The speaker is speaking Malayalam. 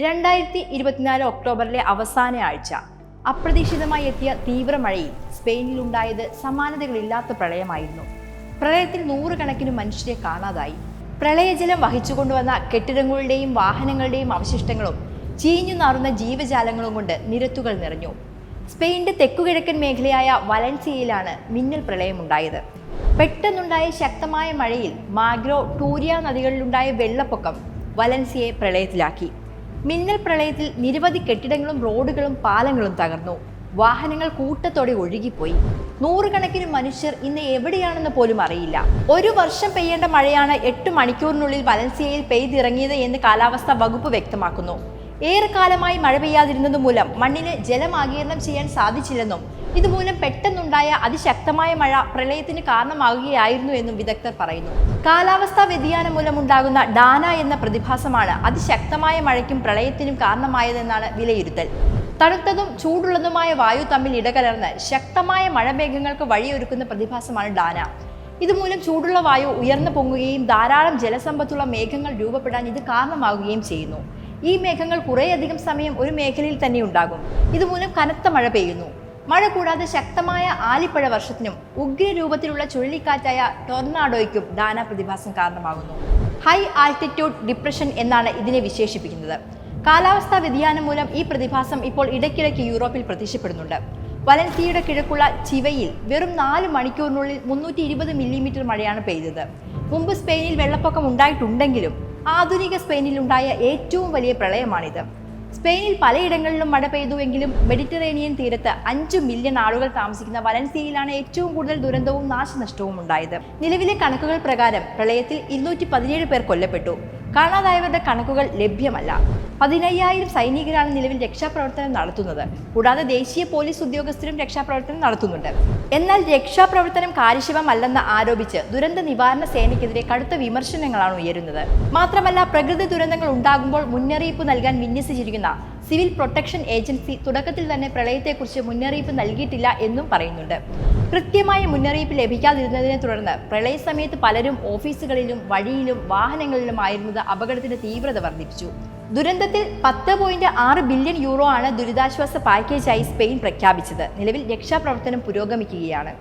2024 ഒക്ടോബറിലെ അവസാന ആഴ്ച അപ്രതീക്ഷിതമായി എത്തിയ തീവ്രമഴയിൽ സ്പെയിനിലുണ്ടായത് സമാനതകളില്ലാത്ത പ്രളയമായിരുന്നു. പ്രളയത്തിൽ നൂറുകണക്കിന് മനുഷ്യരെ കാണാതായി. പ്രളയജലം വഹിച്ചുകൊണ്ടുവന്ന കെട്ടിടങ്ങളുടെയും വാഹനങ്ങളുടെയും അവശിഷ്ടങ്ങളും ചീഞ്ഞു നാറുന്ന ജീവജാലങ്ങളും കൊണ്ട് നിരത്തുകൾ നിറഞ്ഞു. സ്പെയിനിന്റെ തെക്കുകിഴക്കൻ മേഖലയായ വലൻസിയയിലാണ് മിന്നൽ പ്രളയമുണ്ടായത്. പെട്ടെന്നുണ്ടായ ശക്തമായ മഴയിൽ മാഗ്രോ, ടൂരിയ നദികളിലുണ്ടായ വെള്ളപ്പൊക്കം വലൻസിയയെ പ്രളയത്തിലാക്കി. മിന്നൽ പ്രളയത്തിൽ നിരവധി കെട്ടിടങ്ങളും റോഡുകളും പാലങ്ങളും തകർന്നു. വാഹനങ്ങൾ കൂട്ടത്തോടെ ഒഴുകിപ്പോയി. നൂറുകണക്കിന് മനുഷ്യർ ഇന്ന് എവിടെയാണെന്ന് പോലും അറിയില്ല. ഒരു വർഷം പെയ്യേണ്ട മഴയാണ് 8 മണിക്കൂറിനുള്ളിൽ വലൻസിയയിൽ പെയ്തിറങ്ങിയത് എന്ന് കാലാവസ്ഥാ വകുപ്പ് വ്യക്തമാക്കുന്നു. ഏറെക്കാലമായി മഴ പെയ്യാതിരുന്നത് മൂലം മണ്ണിന് ജലം ആഗിരണം ചെയ്യാൻ സാധിച്ചില്ലെന്നും ഇതുമൂലം പെട്ടെന്നുണ്ടായ അതിശക്തമായ മഴ പ്രളയത്തിന് കാരണമാകുകയായിരുന്നു എന്നും വിദഗ്ധർ പറയുന്നു. കാലാവസ്ഥാ വ്യതിയാനം മൂലമുണ്ടാകുന്ന ഡാന എന്ന പ്രതിഭാസമാണ് അതിശക്തമായ മഴയ്ക്കും പ്രളയത്തിനും കാരണമായതെന്നാണ് വിലയിരുത്തൽ. തണുത്തതും ചൂടുള്ളതുമായ വായു തമ്മിൽ ഇടകലർന്ന് ശക്തമായ മഴമേഘങ്ങൾക്ക് വഴിയൊരുക്കുന്ന പ്രതിഭാസമാണ് ഡാന. ഇതുമൂലം ചൂടുള്ള വായു ഉയർന്നു പൊങ്ങുകയും ധാരാളം ജലസമ്പത്തുള്ള മേഘങ്ങൾ രൂപപ്പെടാൻ ഇത് കാരണമാകുകയും ചെയ്യുന്നു. ഈ മേഘങ്ങൾ കുറേയധികം സമയം ഒരു മേഖലയിൽ തന്നെ ഉണ്ടാകും. ഇതുമൂലം കനത്ത മഴ പെയ്യുന്നു. മഴ കൂടാതെ ശക്തമായ ആലിപ്പഴ വർഷത്തിനും ഉഗ്രരൂപത്തിലുള്ള ചുഴലിക്കാറ്റായ ടൊർണാഡോയ്ക്കും ഡാന പ്രതിഭാസം കാരണമാകുന്നു. ഹൈ ആൾട്ടിറ്റ്യൂഡ് ഡിപ്രഷൻ എന്നാണ് ഇതിനെ വിശേഷിപ്പിക്കുന്നത്. കാലാവസ്ഥാ വ്യതിയാനം മൂലം ഈ പ്രതിഭാസം ഇപ്പോൾ ഇടയ്ക്കിടയ്ക്ക് യൂറോപ്പിൽ പ്രത്യക്ഷപ്പെടുന്നുണ്ട്. വലൻസിയയുടെ കിഴക്കുള്ള ചിവയിൽ വെറും 4 മണിക്കൂറിനുള്ളിൽ 320 മില്ലിമീറ്റർ മഴയാണ് പെയ്തത്. മുമ്പ് സ്പെയിനിൽ വെള്ളപ്പൊക്കം ഉണ്ടായിട്ടുണ്ടെങ്കിലും ആധുനിക സ്പെയിനിൽ ഉണ്ടായ ഏറ്റവും വലിയ പ്രളയമാണിത്. സ്പെയിനിൽ പലയിടങ്ങളിലും മഴ പെയ്തുവെങ്കിലും മെഡിറ്ററേനിയൻ തീരത്ത് 5 മില്യൺ ആളുകൾ താമസിക്കുന്ന വലൻസിയയിലാണ് ഏറ്റവും കൂടുതൽ ദുരന്തവും നാശനഷ്ടവും ഉണ്ടായത്. നിലവിലെ കണക്കുകൾ പ്രകാരം പ്രളയത്തിൽ 217 പേർ കൊല്ലപ്പെട്ടു. കാണാതായവരുടെ കണക്കുകൾ ലഭ്യമല്ല. 15,000 സൈനികരാണ് നിലവിൽ രക്ഷാപ്രവർത്തനം നടത്തുന്നത്. കൂടാതെ ദേശീയ പോലീസ് ഉദ്യോഗസ്ഥരും രക്ഷാപ്രവർത്തനം നടത്തുന്നുണ്ട്. എന്നാൽ രക്ഷാപ്രവർത്തനം കാര്യക്ഷമമല്ലെന്ന് ആരോപിച്ച് ദുരന്ത നിവാരണ സേനയ്ക്കെതിരെ കടുത്ത വിമർശനങ്ങളാണ് ഉയരുന്നത്. മാത്രമല്ല, പ്രകൃതി ദുരന്തങ്ങൾ ഉണ്ടാകുമ്പോൾ മുന്നറിയിപ്പ് നൽകാൻ വിന്യസിച്ചിരിക്കുന്ന സിവിൽ പ്രൊട്ടക്ഷൻ ഏജൻസി തുടക്കത്തിൽ തന്നെ പ്രളയത്തെക്കുറിച്ച് മുന്നറിയിപ്പ് നൽകിയിട്ടില്ല എന്നും പറയുന്നുണ്ട്. കൃത്യമായ മുന്നറിയിപ്പ് ലഭിക്കാതിരുന്നതിനെ തുടർന്ന് പ്രളയ സമയത്ത് പലരും ഓഫീസുകളിലും വഴിയിലും വാഹനങ്ങളിലും ആയിരുന്നത് അപകടത്തിന്റെ തീവ്രത വർദ്ധിപ്പിച്ചു. ദുരന്തത്തിൽ 10.6 ബില്യൺ യൂറോ ആണ് ദുരിതാശ്വാസ പാക്കേജായി സ്പെയിൻ പ്രഖ്യാപിച്ചത്. നിലവിൽ രക്ഷാപ്രവർത്തനം പുരോഗമിക്കുകയാണ്.